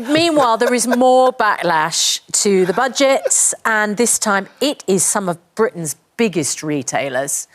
Meanwhile, there is more backlash to the budgets, and this time it is some of Britain's biggest retailers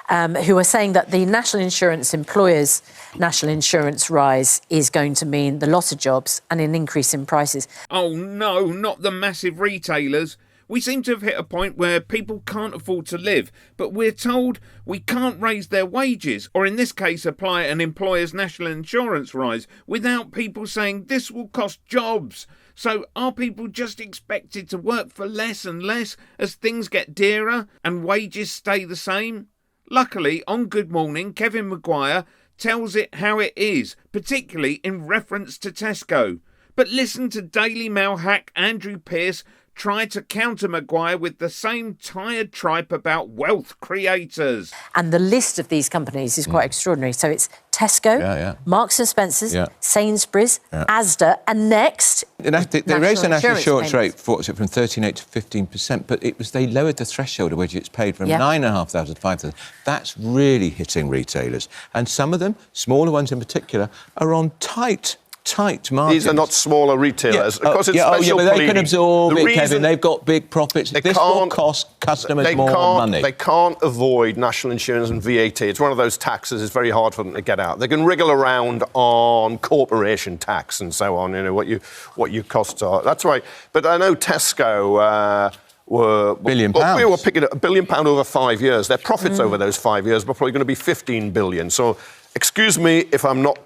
who are saying that the national insurance employers' national insurance rise is going to mean the loss of jobs and an increase in prices. Oh no, not the massive retailers. We seem to have hit a point where people can't afford to live, but we're told we can't raise their wages, or in this case apply an employer's national insurance rise, without people saying this will cost jobs. So are people just expected to work for less and less as things get dearer and wages stay the same? Luckily, on Good Morning, Kevin Maguire tells it how it is, particularly in reference to Tesco. But listen to Daily Mail hack Andrew Pearce try to counter Maguire with the same tired tripe about wealth creators. And the list of these companies is quite extraordinary. So it's Tesco, Marks and Spencer's, Sainsbury's, Asda, and next... They raised the national insurance rate from 13.8% to 15%, but they lowered the threshold at which it's paid from 9,500 to 5,000. That's really hitting retailers. And some of them, smaller ones in particular, are on tight margins. These are not smaller retailers. Because it's special but they can absorb it, Kevin. They've got big profits. This will cost customers more money. They can't avoid national insurance and VAT. It's one of those taxes. It's very hard for them to get out. They can wriggle around on corporation tax and so on. You know what your costs are. That's right. But I know Tesco. £1 billion. We were picking up £1 billion over 5 years. Their profits over those 5 years were probably going to be 15 billion. So, excuse me if I'm not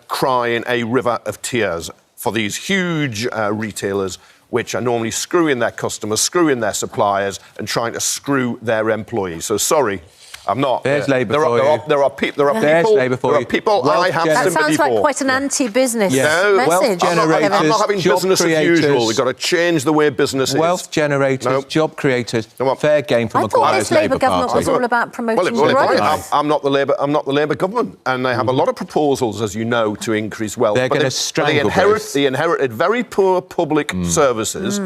crying a river of tears for these huge retailers which are normally screwing their customers, screwing their suppliers and trying to screw their employees. So, sorry. I'm not. There's Labour for you. There are people I have sympathy for. That sounds like quite an anti-business message. Wealth generators, I'm not having business creators, as usual. We've got to change the way business is. Wealth generators, job creators, fair game for Maguire's I thought this Labour Labour government Party. was all about promoting growth. I'm not the Labour government, and they have a lot of proposals, as you know, to increase wealth. They're going to strangle growth. They inherited very poor public services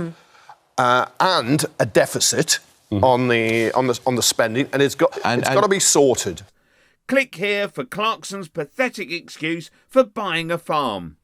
and a deficit. On the spending, and it's got to be sorted. Click here for Clarkson's pathetic excuse for buying a farm.